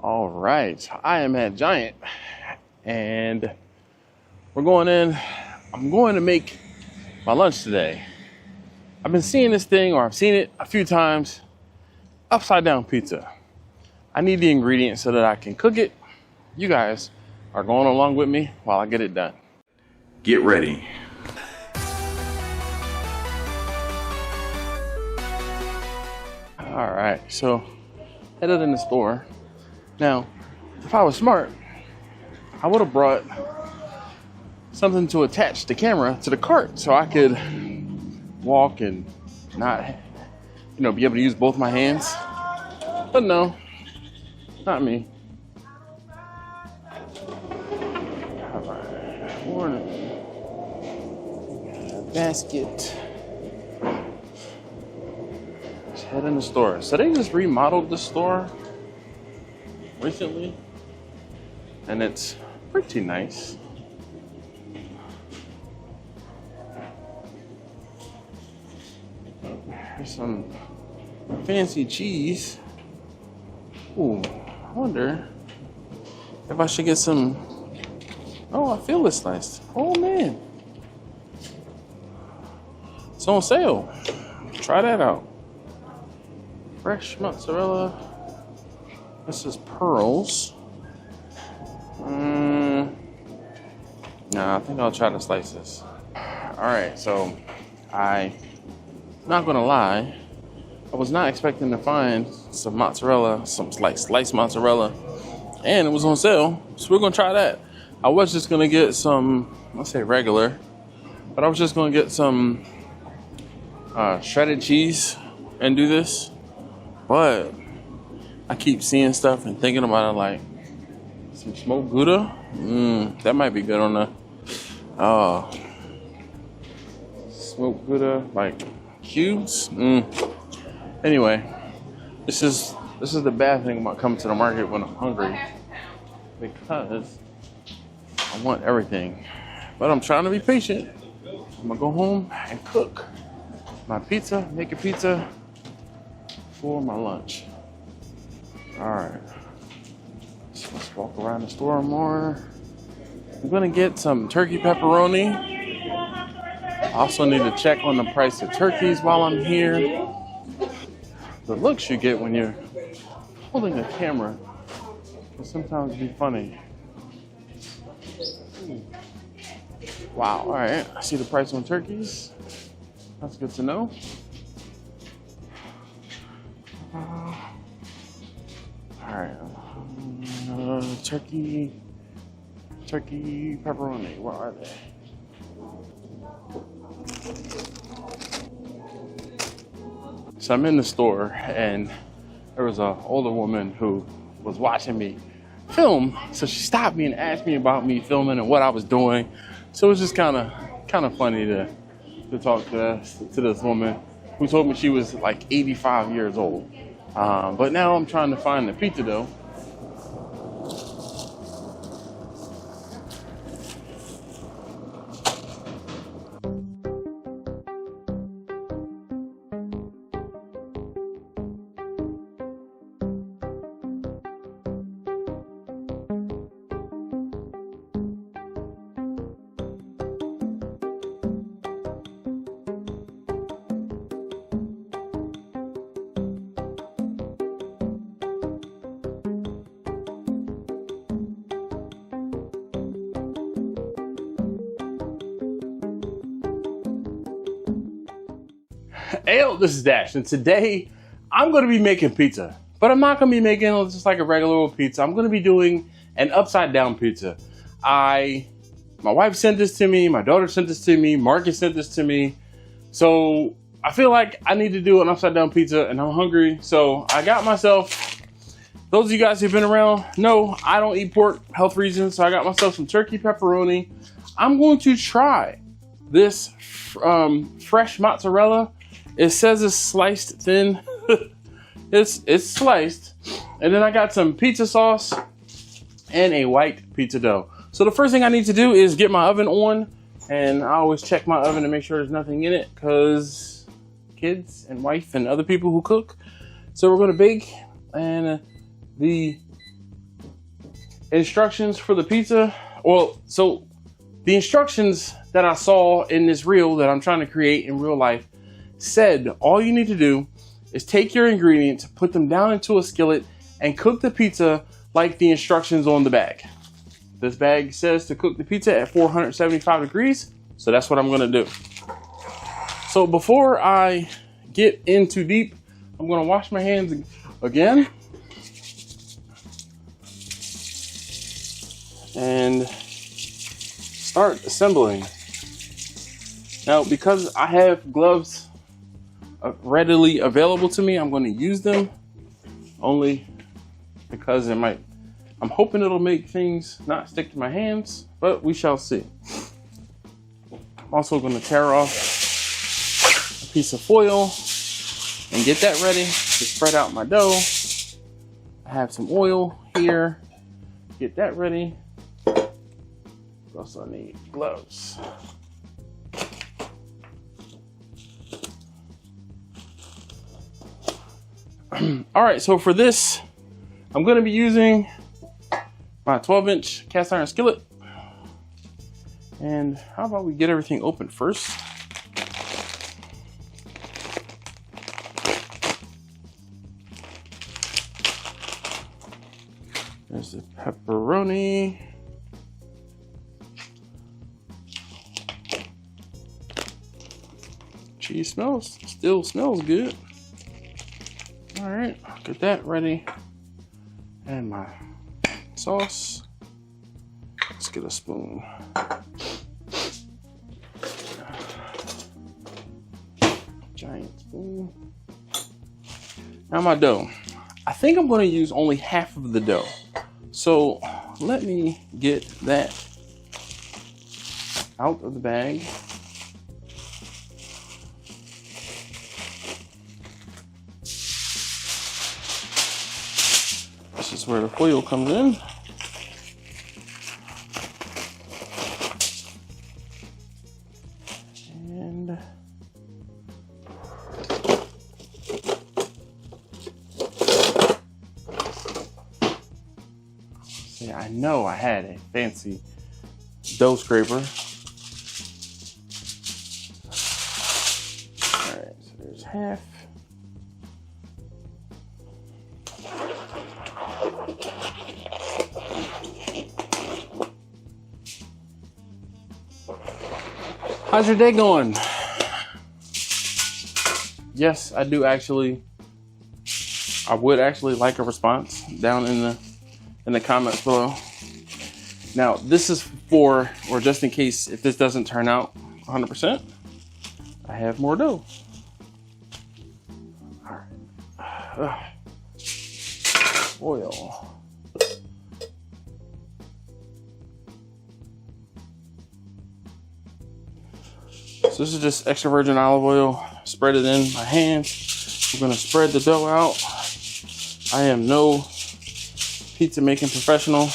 All right, so I am at Giant and we're going in. I'm going to make my lunch today. I've been seeing this thing, or I've seen it a few times, upside down pizza. I need the ingredients so that I can cook it. You guys are going along with me while I get it done. Get ready. All right, so headed in the store. Now, if I was smart, I would have brought something to attach the camera to the cart so I could walk and not, be able to use both my hands. But no, not me. All right, morning. Basket. Let's head in the store. So they just remodeled the store recently, and it's pretty nice. There's some fancy cheese. Ooh, I wonder if I should get some. Oh, I feel it sliced. Oh man, it's on sale. Try that out. Fresh mozzarella. This is pearls. Nah, I think I'll try to slice this. All right, so not gonna lie, I was not expecting to find some mozzarella, some sliced mozzarella, and it was on sale, so we're gonna try that. I was just gonna get some, let's say regular, but I was just gonna get some shredded cheese and do this, but I keep seeing stuff and thinking about it, like some smoked Gouda. That might be good on the smoked Gouda, like cubes. Anyway, this is the bad thing about coming to the market when I'm hungry, because I want everything. But I'm trying to be patient. I'm gonna go home and cook my pizza, make a pizza for my lunch. All right, so let's walk around the store more. I'm gonna get some turkey pepperoni. I also need to check on the price of turkeys while I'm here. The looks you get when you're holding a camera can sometimes be funny. Wow, all right, I see the price on turkeys. That's good to know. All right, turkey pepperoni, where are they? So I'm in the store, and there was an older woman who was watching me film. So she stopped me and asked me about me filming and what I was doing. So it was just kind of funny to talk to this woman who told me she was like 85 years old. But now I'm trying to find the pizza dough. Hey, yo, this is Dash, and today I'm going to be making pizza, but I'm not going to be making just like a regular old pizza. I'm going to be doing an upside down pizza. My wife sent this to me, my daughter sent this to me, Marcus sent this to me. So I feel like I need to do an upside down pizza, and I'm hungry. So I got myself, those of you guys who've been around know I don't eat pork, health reasons. So I got myself some turkey pepperoni. I'm going to try this fresh mozzarella. It says it's sliced thin. It's sliced. And then I got some pizza sauce and a white pizza dough. So the first thing I need to do is get my oven on, and I always check my oven to make sure there's nothing in it, because kids and wife and other people who cook. So we're gonna bake, and the instructions for the pizza. Well, so the instructions that I saw in this reel that I'm trying to create in real life said all you need to do is take your ingredients, put them down into a skillet, and cook the pizza like the instructions on the bag. This bag says to cook the pizza at 475 degrees, so that's what I'm gonna do. So before I get in too deep, I'm gonna wash my hands again. And start assembling. Now, because I have gloves readily available to me, I'm going to use them only because I'm hoping it'll make things not stick to my hands, but we shall see. I'm also going to tear off a piece of foil and get that ready to spread out my dough. I have some oil here. Get that ready. Also need gloves. All right, so for this, I'm going to be using my 12-inch cast iron skillet. And how about we get everything open first? There's the pepperoni. Cheese still smells good. All right, get that ready. And my sauce. Let's get a spoon. Giant spoon. Now my dough. I think I'm going to use only half of the dough. So let me get that out of the bag. This is where the foil comes in. And see, I know I had a fancy dough scraper. All right, so there's half. How's your day going? Yes, I would actually like a response down in the comments below. Now, this is for, or just in case if this doesn't turn out 100%, I have more dough. All right. Oil. So this is just extra virgin olive oil. Spread it in my hands. We're gonna spread the dough out. I am no pizza making professional.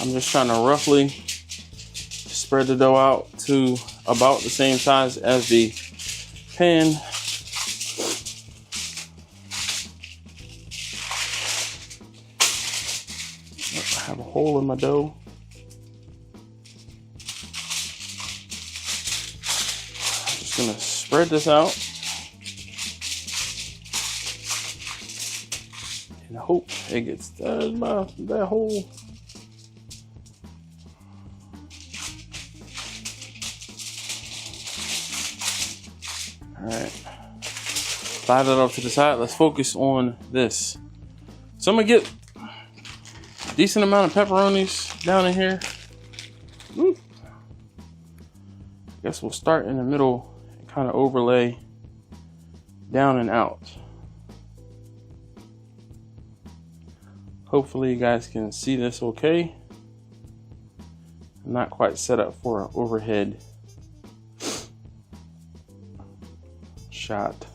I'm just trying to roughly spread the dough out to about the same size as the pan. I have a hole in my dough. Gonna spread this out and hope it gets that hole. All right, slide that off to the side. Let's focus on this. So I'm gonna get a decent amount of pepperonis down in here. Woo. Guess we'll start in the middle. Kind of overlay down and out. Hopefully you guys can see this okay. I'm not quite set up for an overhead shot.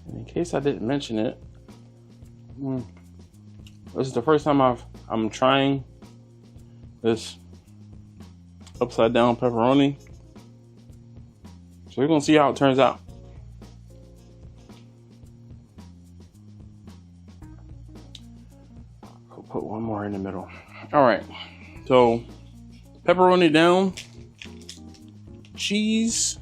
In case I didn't mention it, this is the first time I've I'm trying this upside down pepperoni. So we're gonna see how it turns out. I'll put one more in the middle. All right, so pepperoni down, cheese.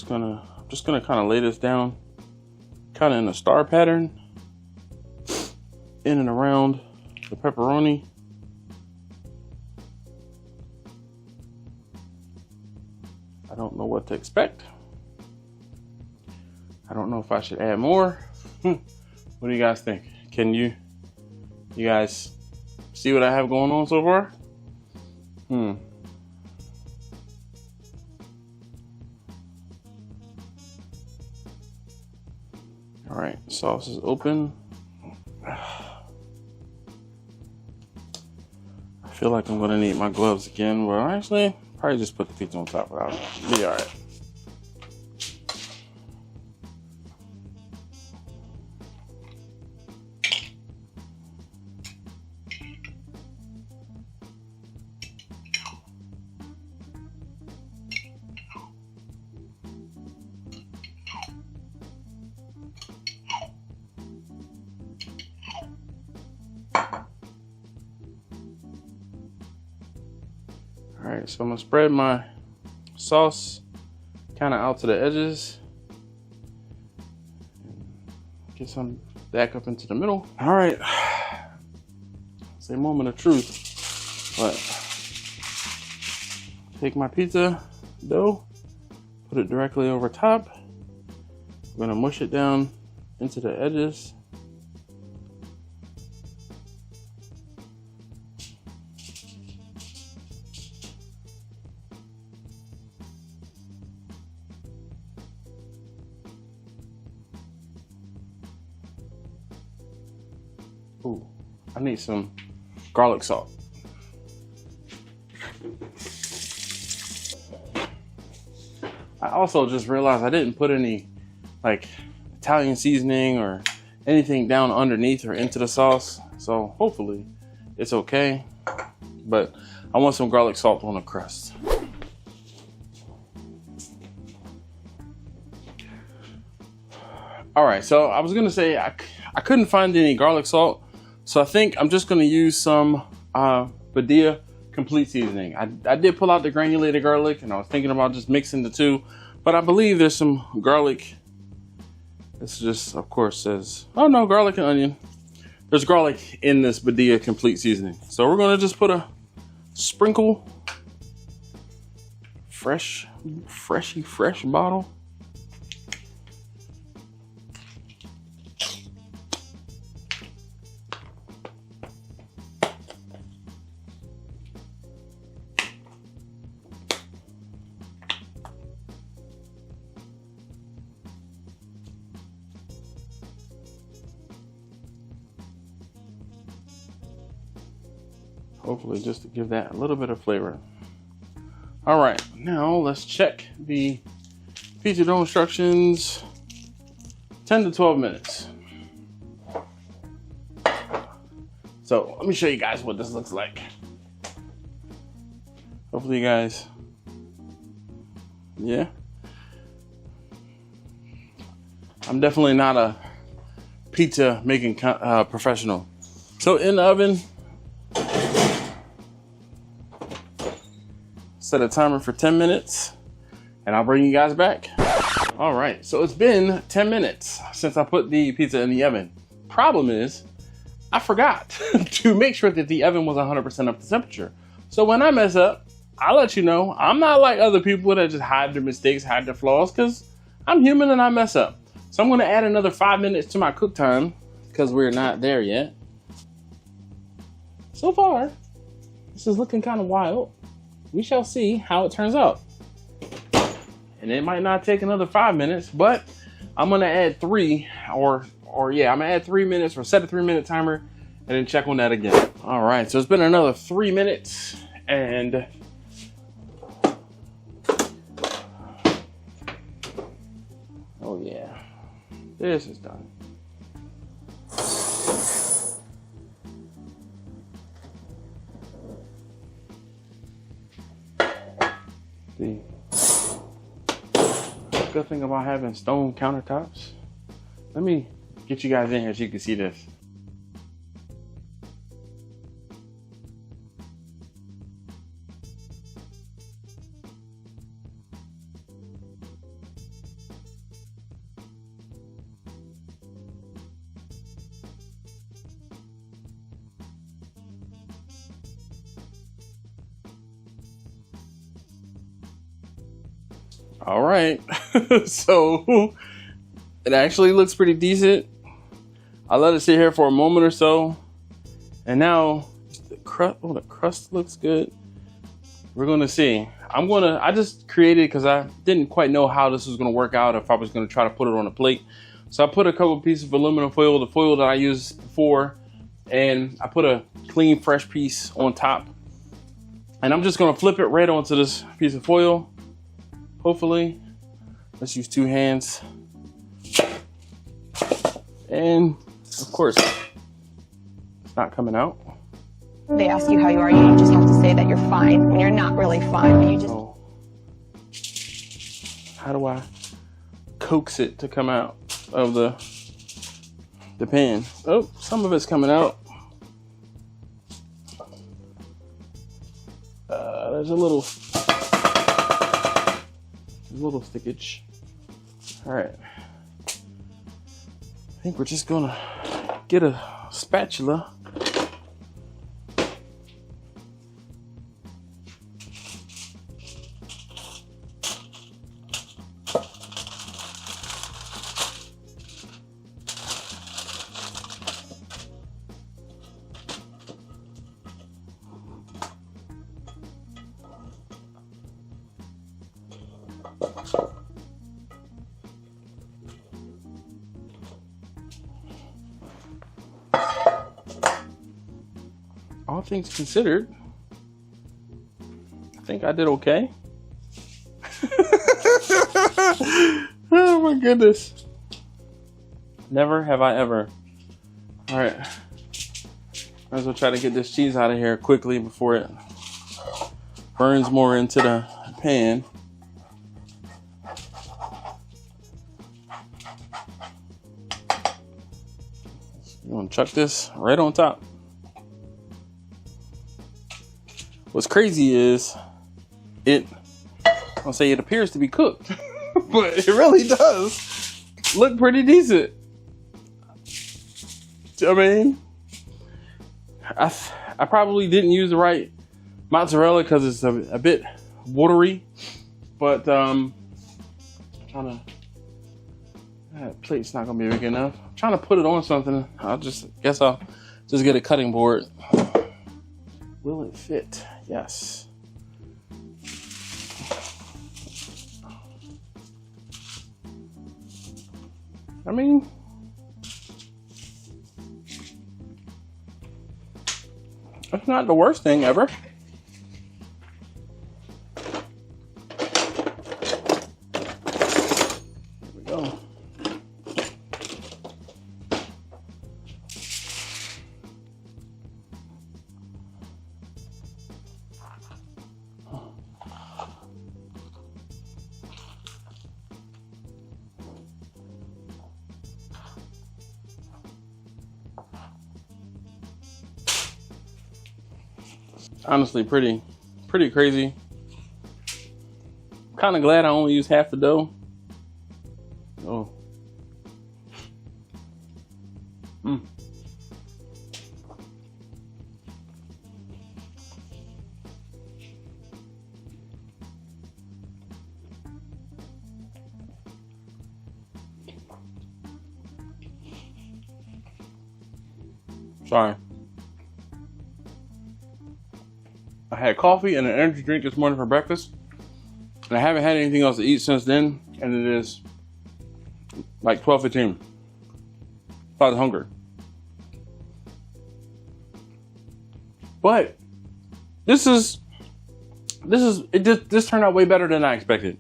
I'm just gonna kind of lay this down, kind of in a star pattern, in and around the pepperoni. I don't know what to expect. I don't know if I should add more. What do you guys think? Can you guys see what I have going on so far? All right, sauce is open. I feel like I'm gonna need my gloves again. Well, actually, probably just put the pizza on top of it. Be all right. All right, so I'm gonna spread my sauce kind of out to the edges. Get some back up into the middle. All right, it's a moment of truth. But take my pizza dough, put it directly over top. I'm gonna mush it down into the edges. Ooh, I need some garlic salt. I also just realized I didn't put any like Italian seasoning or anything down underneath or into the sauce. So hopefully it's okay. But I want some garlic salt on the crust. All right, so I was gonna say I couldn't find any garlic salt. So I think I'm just gonna use some BBQ complete seasoning. I did pull out the granulated garlic and I was thinking about just mixing the two, but I believe there's some garlic. This just, of course, says, oh no, garlic and onion. There's garlic in this BBQ complete seasoning. So we're gonna just put a sprinkle, fresh bottle. Hopefully just to give that a little bit of flavor. All right, now let's check the pizza dough instructions. 10 to 12 minutes. So let me show you guys what this looks like. Hopefully you guys, yeah. I'm definitely not a pizza making professional. So in the oven, set a timer for 10 minutes and I'll bring you guys back. All right, so it's been 10 minutes since I put the pizza in the oven. Problem is, I forgot to make sure that the oven was 100% up to temperature. So when I mess up, I'll let you know. I'm not like other people that just hide their mistakes, hide their flaws, because I'm human and I mess up. So I'm gonna add another 5 minutes to my cook time because we're not there yet. So far, this is looking kind of wild. We shall see how it turns out. And it might not take another 5 minutes, but I'm gonna add 3 I'm gonna add 3 minutes or set a 3-minute timer and then check on that again. All right, so it's been another 3 minutes and Oh yeah, this is done. The good thing about having stone countertops. Let me get you guys in here so you can see this. All right, so it actually looks pretty decent. I let it sit here for a moment or so, and now the crust looks good. We're gonna see. I just created because I didn't quite know how this was gonna work out, if I was gonna try to put it on a plate. So I put a couple pieces of aluminum foil, the foil that I used before, and I put a clean, fresh piece on top. And I'm just gonna flip it right onto this piece of foil. Hopefully, let's use 2 hands. And of course, it's not coming out. They ask you how you are, you just have to say that you're fine when you're not really fine. But you just... So, how do I coax it to come out of the pan? Oh, some of it's coming out. There's a little stickage. All right, I think we're just gonna get a spatula. All things considered, I think I did okay. Oh my goodness. Never have I ever. All right. Might as well try to get this cheese out of here quickly before it burns more into the pan. You want to chuck this right on top. What's crazy is I'll say it appears to be cooked, but it really does look pretty decent. I mean, I probably didn't use the right mozzarella because it's a bit watery, but that plate's not gonna be big enough. I'm trying to put it on something. I'll just get a cutting board. Will it fit? Yes. I mean, that's not the worst thing ever. There we go. Honestly, pretty crazy. I'm kind of glad I only used half the dough. Oh. Sorry. I had coffee and an energy drink this morning for breakfast, and I haven't had anything else to eat since then, and it is like 12:15. I was hungry. But this turned out way better than I expected.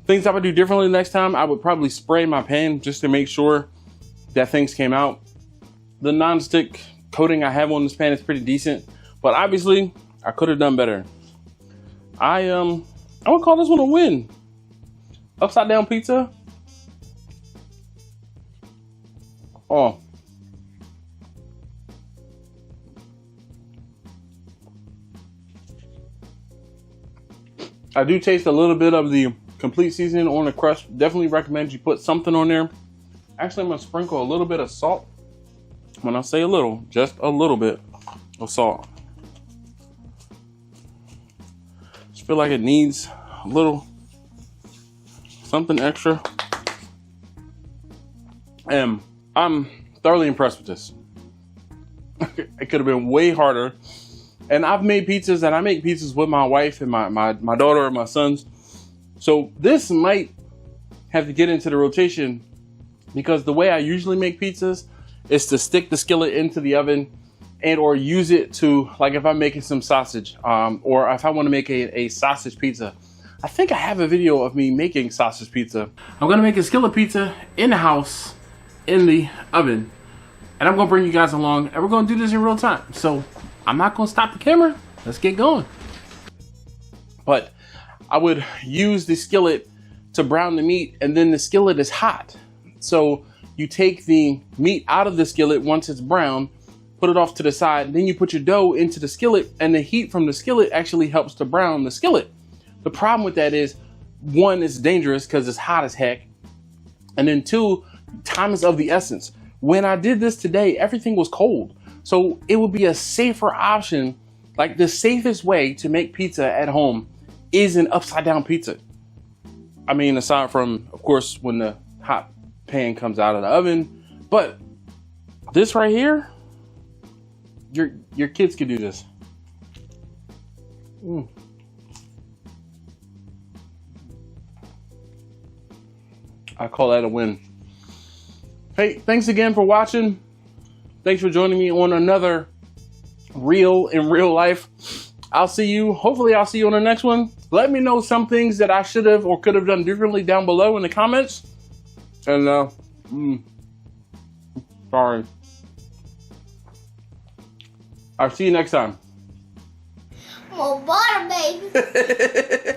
Things I would do differently next time, I would probably spray my pan just to make sure that things came out. The non-stick coating I have on this pan is pretty decent, but obviously I could have done better. I would call this one a win. Upside down pizza. Oh. I do taste a little bit of the complete seasoning on the crust. Definitely recommend you put something on there. Actually, I'm gonna sprinkle a little bit of salt. When I say a little, just a little bit of salt. Just feel like it needs a little something extra. And I'm thoroughly impressed with this. It could have been way harder. And I've made pizzas, and I make pizzas with my wife and my daughter and my sons. So this might have to get into the rotation, because the way I usually make pizzas is to stick the skillet into the oven and or use it to, like if I'm making some sausage, or if I want to make a sausage pizza. I think I have a video of me making sausage pizza. I'm gonna make a skillet pizza in the house, in the oven, and I'm gonna bring you guys along, and we're gonna do this in real time. So I'm not gonna stop the camera. Let's get going. But I would use the skillet to brown the meat, and then the skillet is hot. So you take the meat out of the skillet once it's brown, put it off to the side, then you put your dough into the skillet, and the heat from the skillet actually helps to brown the skillet. The problem with that is, one, it's dangerous because it's hot as heck. And then two, time is of the essence. When I did this today, everything was cold. So it would be a safer option. Like, the safest way to make pizza at home is an upside down pizza. I mean, aside from, of course, when the hot pan comes out of the oven, but this right here, your kids could do this. I call that a win. Hey, thanks again for watching. Thanks for joining me on another Real in Real Life. I'll see you, hopefully I'll see you on the next one. Let me know some things that I should have or could have done differently down below in the comments. And sorry. I'll see you next time. More butter, baby.